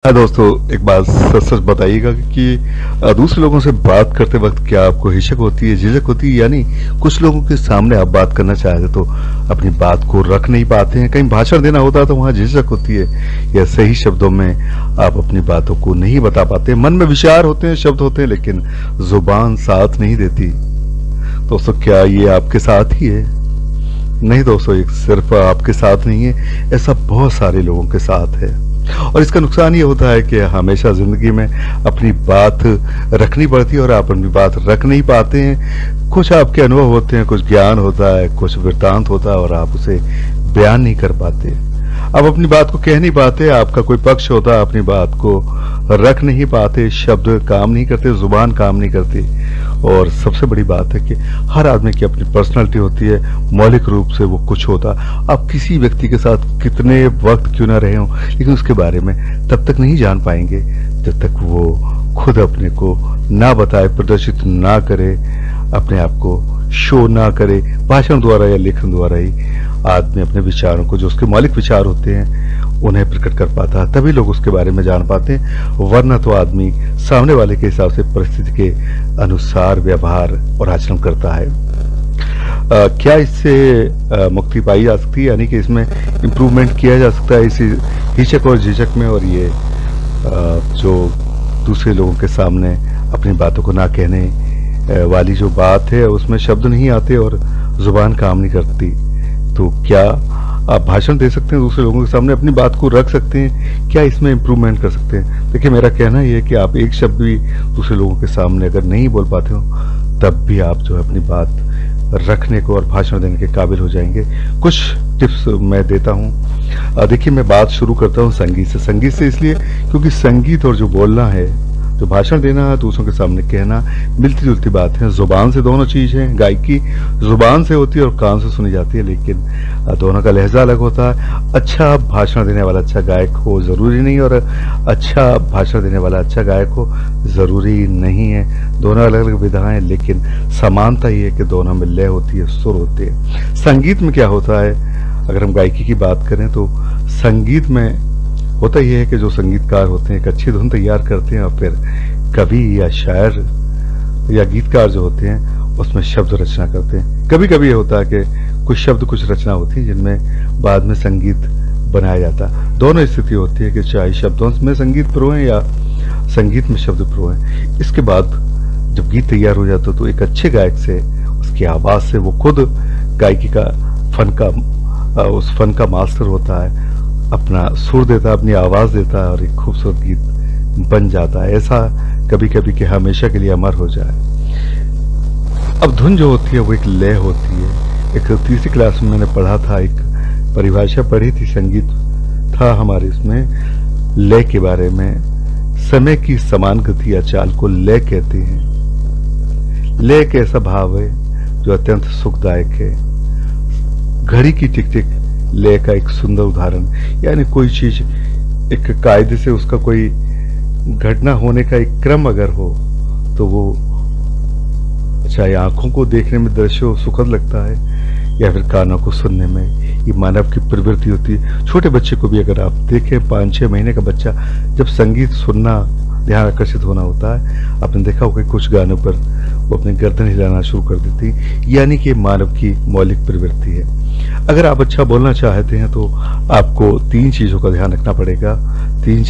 हाँ दोस्तों, एक बात सच सच बताइएगा कि दूसरे लोगों से बात करते वक्त क्या आपको हिचक होती है, झिझक होती है? यानी कुछ लोगों के सामने आप बात करना चाहते तो अपनी बात को रख नहीं पाते हैं, कहीं भाषण देना होता है तो वहां झिझक होती है, या सही शब्दों में आप अपनी बातों को नहीं बता पाते। मन में विचार होते हैं, शब्द होते हैं, लेकिन जुबान साथ नहीं देती। दोस्तों, क्या ये आपके साथ ही है? नहीं दोस्तों, ये सिर्फ आपके साथ नहीं है, ऐसा बहुत सारे लोगों के साथ है। और इसका नुकसान ये होता है कि हमेशा जिंदगी में अपनी बात रखनी पड़ती है और आप अपनी बात रख नहीं पाते हैं। कुछ आपके अनुभव होते हैं, कुछ ज्ञान होता है, कुछ वृत्तांत होता है और आप उसे बयान नहीं कर पाते। आप अपनी बात को कह नहीं पाते, आपका कोई पक्ष होता है, अपनी बात को रख नहीं पाते, शब्द काम नहीं करते, जुबान काम नहीं करती। और सबसे बड़ी बात है कि हर आदमी की अपनी पर्सनालिटी होती है, मौलिक रूप से वो कुछ होता। आप किसी व्यक्ति के साथ कितने वक्त क्यों ना रहे हो, लेकिन उसके बारे में तब तक नहीं जान पाएंगे जब तक वो खुद अपने को ना बताए, प्रदर्शित ना करे, अपने आप को शो ना करे। भाषण द्वारा या लेखन द्वारा ही आदमी अपने विचारों को, जो उसके मौलिक विचार होते हैं, उन्हें प्रकट कर पाता है, तभी लोग उसके बारे में जान पाते हैं। वरना तो आदमी सामने वाले के हिसाब से परिस्थिति के अनुसार व्यवहार और आचरण करता है। क्या इससे मुक्ति पाई जा सकती है? यानी कि इसमें इम्प्रूवमेंट किया जा सकता है, इसी हिचक और झिझक में। और ये जो दूसरे लोगों के सामने अपनी बातों को ना कहने वाली जो बात है, उसमें शब्द नहीं आते और जुबान काम नहीं करती, तो क्या आप भाषण दे सकते हैं, दूसरे लोगों के सामने अपनी बात को रख सकते हैं? क्या इसमें इम्प्रूवमेंट कर सकते हैं? देखिए, मेरा कहना यह है कि आप एक शब्द भी दूसरे लोगों के सामने अगर नहीं बोल पाते हो, तब भी आप जो है अपनी बात रखने को और भाषण देने के काबिल हो जाएंगे। कुछ टिप्स मैं देता हूँ। देखिए, मैं बात शुरू करता हूँ संगीत से इसलिए क्योंकि संगीत और जो बोलना है, जो भाषण देना है, दूसरों के सामने कहना, मिलती जुलती बात है। जुबान से दोनों चीज है। गायकी जुबान से होती है और कान से सुनी जाती है, लेकिन दोनों का लहजा अलग होता है। अच्छा भाषण देने वाला अच्छा गायक हो जरूरी नहीं, और अच्छा भाषण देने वाला अच्छा गायक हो जरूरी नहीं है। दोनों अलग अलग विधाएं, लेकिन समानता ये है कि दोनों में लय होती है, सुर होते हैं। संगीत में क्या होता है, अगर हम गायकी की बात करें तो संगीत में होता यह है कि जो संगीतकार होते हैं एक अच्छी धुन तैयार करते हैं और फिर कवि या शायर या गीतकार जो होते हैं उसमें शब्द रचना करते हैं। कभी कभी ये होता है कि कुछ शब्द, कुछ रचना होती है जिनमें बाद में संगीत बनाया जाता है। दोनों स्थिति होती है कि चाहे शब्दों में संगीत प्रो है या संगीत में शब्द प्रो है। इसके बाद जब गीत तैयार हो जाता है तो एक अच्छे गायक से, उसकी आवाज से, वो खुद गायकी का उस फन का मास्टर होता है, अपना सुर देता है, अपनी आवाज देता है और एक खूबसूरत गीत बन जाता है। ऐसा कभी कभी कि हमेशा के लिए अमर हो जाए। अब धुन जो होती है वो एक लय होती है। एक तीसरी क्लास में मैंने पढ़ा था, एक परिभाषा पढ़ी थी, संगीत था हमारे इसमें, लय के बारे में। समय की समान गति या चाल को लय कहते हैं। लय एक ऐसा भाव है जो अत्यंत सुखदायक है। घड़ी की टिक टिक लय का एक सुंदर उदाहरण। यानी कोई चीज एक कायदे से, उसका कोई घटना होने का एक क्रम अगर हो तो वो चाहे आंखों को देखने में दृश्य हो सुखद लगता है, या फिर कानों को सुनने में, ये मानव की प्रवृत्ति होती है। छोटे बच्चे को भी अगर आप देखें, 5-6 महीने का बच्चा जब संगीत सुनना, ध्यान आकर्षित होना होता है, आपने देखा होगा कुछ गानों पर वो अपनी गर्दन हिलाना शुरू कर देती है। यानी कि मानव की मौलिक प्रवृत्ति है। अगर आप अच्छा बोलना चाहते हैं तो आपको 3 चीजों का ध्यान रखना पड़ेगा। 3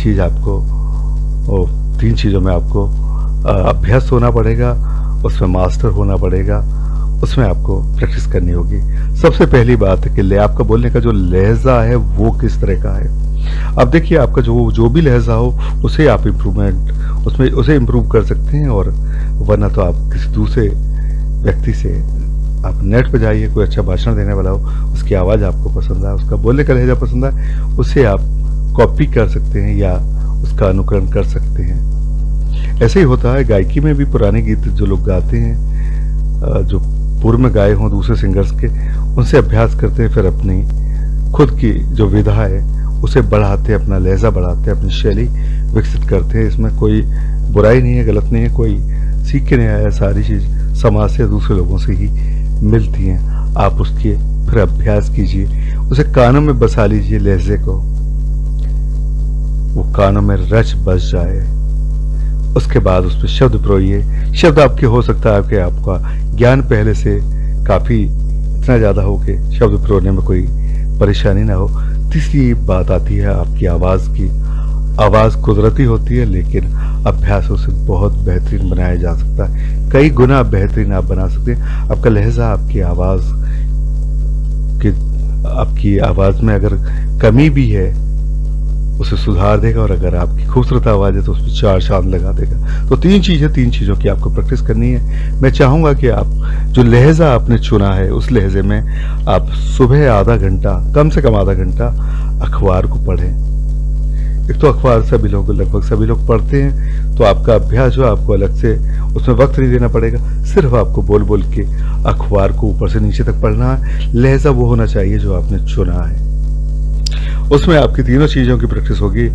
चीजों में आपको अभ्यस्त होना पड़ेगा, उसमें मास्टर होना पड़ेगा, उसमें आपको प्रैक्टिस करनी होगी। सबसे पहली बात है कि आपका बोलने का जो लहजा है वो किस तरह का है। अब देखिए, आपका जो भी लहजा हो उसे आप उसे इम्प्रूव कर सकते हैं, और वरना तो आप किसी दूसरे व्यक्ति से आप नेट पर जाइए, कोई अच्छा भाषण देने वाला हो, उसकी आवाज आपको पसंद आए, उसका बोलने का लहजा पसंद आए, उसे आप कॉपी कर सकते हैं या उसका अनुकरण कर सकते हैं। ऐसे ही होता है गायकी में भी। पुराने गीत जो लोग गाते हैं, जो पूर्व में गाए हों दूसरे सिंगर्स के, उनसे अभ्यास करते हैं, फिर अपनी खुद की जो विधा है उसे बढ़ाते, अपना लहजा बढ़ाते, अपनी शैली विकसित करते हैं। इसमें कोई बुराई नहीं है, गलत नहीं है, कोई सीख के नहीं आया। सारी चीज समाज से, दूसरे लोगों से ही मिलती हैं। आप उसके फिर अभ्यास कीजिए, उसे कानों में बसा लीजिए लहजे को। वो कानों में रच बस जाए। उसके बाद उस पर शब्द प्रोइए। शब्द आपके हो सकता है कि आपका ज्ञान पहले से काफी इतना ज्यादा हो कि शब्द प्रोने में कोई परेशानी ना हो। तीसरी बात आती है आपकी आवाज की। आवाज कुदरती होती है, लेकिन अभ्यासों से बहुत बेहतरीन बनाया जा सकता है। कई गुना बेहतरीन आप बना सकते हैं। आपका लहजा आपकी आवाज में अगर कमी भी है उसे सुधार देगा, और अगर आपकी खूबसूरत आवाज है तो उस पर चार चांद लगा देगा। तो तीन चीजों की आपको प्रैक्टिस करनी है। मैं चाहूंगा कि आप जो लहजा आपने चुना है उस लहजे में आप सुबह आधा घंटा, कम से कम आधा घंटा अखबार को पढ़ें। एक तो अखबार लगभग सभी लोग पढ़ते हैं, तो आपका अभ्यास जो आपको अलग से उसमें वक्त नहीं देना पड़ेगा। सिर्फ आपको बोल बोल के अखबार को ऊपर से नीचे तक पढ़ना है। लहजा वो होना चाहिए जो आपने चुना है। उसमें आपकी तीनों चीजों की प्रैक्टिस होगी।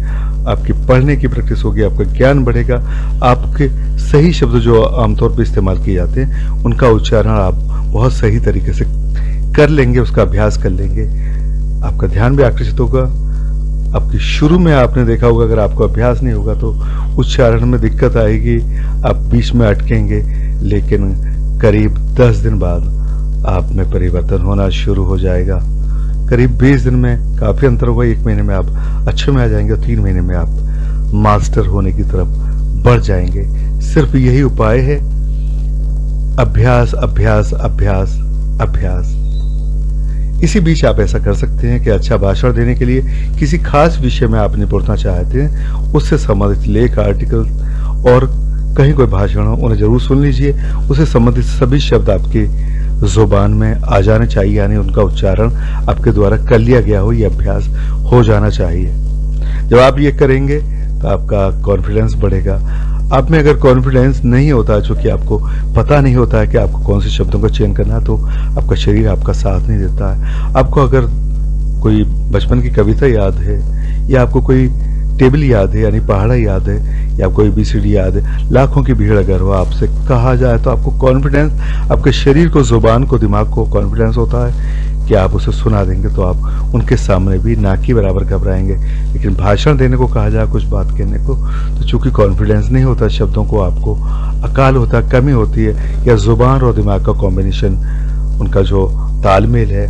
आपकी पढ़ने की प्रैक्टिस होगी, आपका ज्ञान बढ़ेगा, आपके सही शब्द जो आमतौर पर इस्तेमाल किए जाते हैं उनका उच्चारण आप बहुत सही तरीके से कर लेंगे, उसका अभ्यास कर लेंगे। आपका ध्यान भी आकर्षित होगा। आपकी शुरू में आपने देखा होगा अगर आपको अभ्यास नहीं होगा तो उच्चारण में दिक्कत आएगी, आप बीच में अटकेंगे, लेकिन करीब 10 दिन बाद आप में परिवर्तन होना शुरू हो जाएगा। करीब 20 दिन में काफी अंतर होगा। 1 महीने में आप अच्छे में आ जाएंगे और 3 महीने में आप मास्टर होने की तरफ बढ़ जाएंगे। सिर्फ यही उपाय है, अभ्यास अभ्यास अभ्यास अभ्यास। इसी बीच आप ऐसा कर सकते हैं कि अच्छा भाषण देने के लिए किसी खास विषय में आप निपुणता चाहते हैं, उससे संबंधित लेख, आर्टिकल और कहीं कोई भाषण हो, उन्हें जरूर सुन लीजिए। उससे संबंधित सभी शब्द आपके जुबान में आ जाने चाहिए, यानी उनका उच्चारण आपके द्वारा कर लिया गया हो, यह अभ्यास हो जाना चाहिए। जब आप ये करेंगे तो आपका कॉन्फिडेंस बढ़ेगा। आप में अगर कॉन्फिडेंस नहीं होता, जो कि आपको पता नहीं होता है कि आपको कौन से शब्दों का चयन करना है, तो आपका शरीर आपका साथ नहीं देता है। आपको अगर कोई बचपन की कविता याद है, या आपको कोई टेबल याद है यानी पहाड़ा याद है, या कोई ABCD याद है, लाखों की भीड़ अगर हो आपसे कहा जाए तो आपको कॉन्फिडेंस, आपके शरीर को, जुबान को, दिमाग को कॉन्फिडेंस होता है कि आप उसे सुना देंगे, तो आप उनके सामने भी ना के बराबर घबराएंगे। लेकिन भाषण देने को कहा जाए, कुछ बात कहने को, तो चूंकि कॉन्फिडेंस नहीं होता, शब्दों को आपको अकाल होता, कमी होती है, या जुबान और दिमाग का कॉम्बिनेशन, उनका जो तालमेल है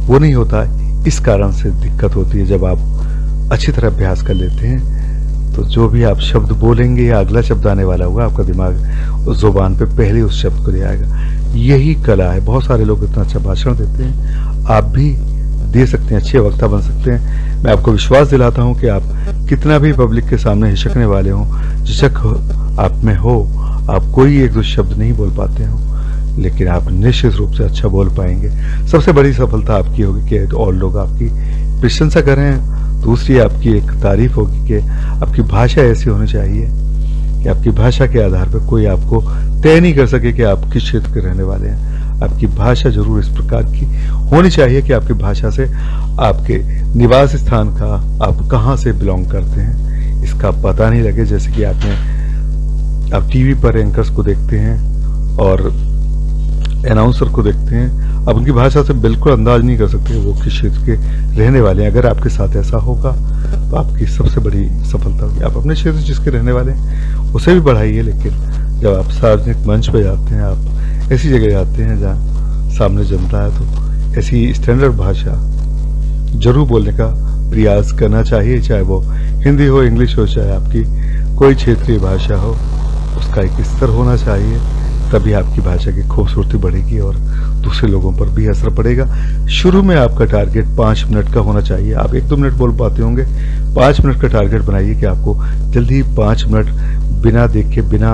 वो नहीं होता है, इस कारण से दिक्कत होती है। जब आप अच्छी तरह अभ्यास कर लेते हैं तो जो भी आप शब्द बोलेंगे या अगला शब्द आने वाला होगा, आपका दिमाग उस जुबान पे पहले उस शब्द को ले आएगा। यही कला है। बहुत सारे लोग इतना अच्छा भाषण देते हैं, आप भी दे सकते हैं, अच्छे वक्ता बन सकते हैं। मैं आपको विश्वास दिलाता हूं कि आप कितना भी पब्लिक के सामने हिचकने वाले हों, झिझक आप में हो, आप कोई एक दो शब्द नहीं बोल पाते हो, लेकिन आप निश्चित रूप से अच्छा बोल पाएंगे। सबसे बड़ी सफलता आपकी होगी कि और लोग आपकी प्रशंसा करें। दूसरी आपकी एक तारीफ होगी कि आपकी भाषा ऐसी होनी चाहिए कि आपकी भाषा के आधार पर कोई आपको तय नहीं कर सके कि आप किस क्षेत्र के रहने वाले हैं। आपकी भाषा जरूर इस प्रकार की होनी चाहिए कि आपकी भाषा से आपके निवास स्थान का, आप कहाँ से बिलोंग करते हैं, इसका पता नहीं लगे। जैसे कि आप टीवी पर एंकर्स को देखते हैं और अनाउंसर को देखते हैं, आप उनकी भाषा से बिल्कुल अंदाज नहीं कर सकते वो किस क्षेत्र के रहने वाले हैं। अगर आपके साथ ऐसा होगा तो आपकी सबसे बड़ी सफलता होगी। आप अपने क्षेत्र जिसके रहने वाले हैं उसे भी बढ़ाइए, लेकिन जब आप सार्वजनिक मंच पर जाते हैं, आप ऐसी जगह जाते हैं जहाँ सामने जनता है, तो ऐसी स्टैंडर्ड भाषा जरूर बोलने का प्रयास करना चाहिए। चाहे वो हिंदी हो, इंग्लिश हो, चाहे आपकी कोई क्षेत्रीय भाषा हो, उसका एक स्तर होना चाहिए। तभी आपकी भाषा की खूबसूरती बढ़ेगी और दूसरे लोगों पर भी असर पड़ेगा। शुरू में आपका टारगेट 5 मिनट का होना चाहिए। आप 1-2 मिनट बोल पाते होंगे, 5 मिनट का टारगेट बनाइए कि आपको जल्दी 5 मिनट बिना देखे, बिना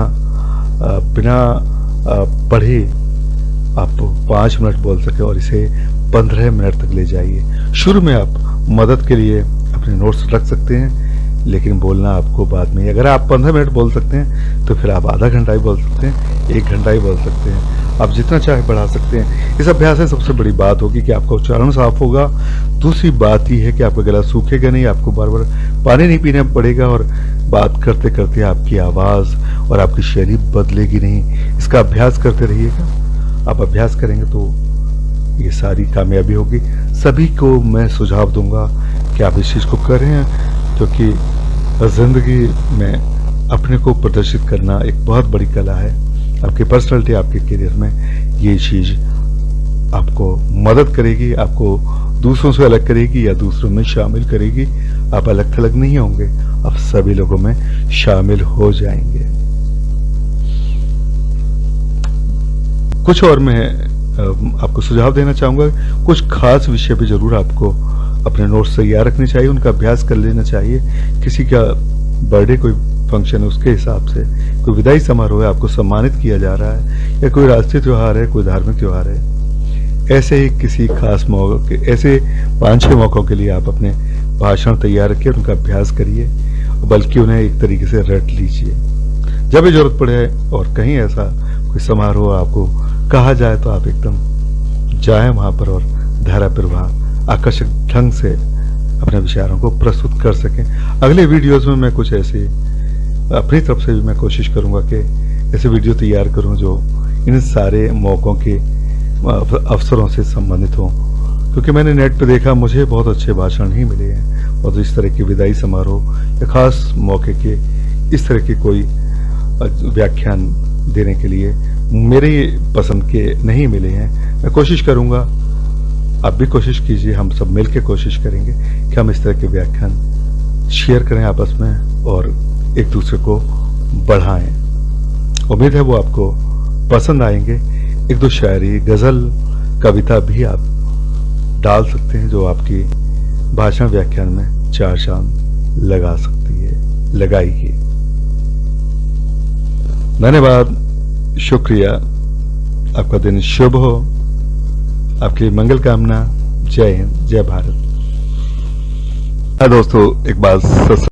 पढ़े आप 5 मिनट बोल सके, और इसे 15 मिनट तक ले जाइए। शुरू में आप मदद के लिए अपने नोट्स रख सकते हैं, लेकिन बोलना आपको बाद में। अगर आप 15 मिनट बोल सकते हैं तो फिर आप आधा घंटा ही बोल सकते हैं, 1 घंटा ही बोल सकते हैं, आप जितना चाहे बढ़ा सकते हैं। इस अभ्यास से सबसे बड़ी बात होगी कि आपका उच्चारण साफ होगा। दूसरी बात यह है कि आपका गला सूखेगा नहीं, आपको बार बार पानी नहीं पीना पड़ेगा, और बात करते करते आपकी आवाज और आपकी शैली बदलेगी नहीं। इसका अभ्यास करते रहिएगा। आप अभ्यास करेंगे तो ये सारी कामयाबी होगी। सभी को मैं सुझाव दूंगा कि आप इस चीज को करें, क्योंकि जिंदगी में अपने को प्रदर्शित करना एक बहुत बड़ी कला है। आपकी पर्सनालिटी, आपके करियर में ये चीज आपको मदद करेगी, आपको दूसरों से अलग करेगी या दूसरों में शामिल करेगी। आप अलग थलग नहीं होंगे, आप सभी लोगों में शामिल हो जाएंगे। कुछ और मैं आपको सुझाव देना चाहूंगा। कुछ खास विषय पे जरूर आपको अपने नोट्स तैयार रखने चाहिए, उनका अभ्यास कर लेना चाहिए। किसी का बर्थडे, कोई फंक्शन है, उसके हिसाब से कोई विदाई समारोह है, आपको सम्मानित किया जा रहा है, या कोई राष्ट्रीय त्योहार है, कोई धार्मिक त्योहार है, ऐसे ही किसी खास मौके, ऐसे 5-6 मौकों के लिए आप अपने भाषण तैयार रखिए, उनका अभ्यास करिए, बल्कि उन्हें एक तरीके से रट लीजिए। जब भी जरूरत पड़े और कहीं ऐसा कोई समारोह आपको कहा जाए तो आप एकदम जाएं वहां पर और धाराप्रवाह आकर्षक ढंग से अपने विचारों को प्रस्तुत कर सकें। अगले वीडियोस में मैं कुछ ऐसे अपनी तरफ से भी मैं कोशिश करूंगा कि ऐसे वीडियो तैयार करूं जो इन सारे मौकों के अवसरों से संबंधित हों, क्योंकि मैंने नेट पे देखा मुझे बहुत अच्छे भाषण नहीं मिले हैं, और इस तरह के विदाई समारोह या खास मौके के इस तरह के कोई व्याख्यान देने के लिए मेरे पसंद के नहीं मिले हैं। मैं कोशिश करूंगा, आप भी कोशिश कीजिए, हम सब मिलकर कोशिश करेंगे कि हम इस तरह के व्याख्यान शेयर करें आपस में और एक दूसरे को बढ़ाएं। उम्मीद है वो आपको पसंद आएंगे। एक दो शायरी, गजल, कविता भी आप डाल सकते हैं जो आपकी भाषण व्याख्यान में चार चांद लगा सकती है, लगाएगी। धन्यवाद, शुक्रिया। आपका दिन शुभ हो, आपके लिए मंगल कामना। जय हिंद, जय भारत। दोस्तों, एक बात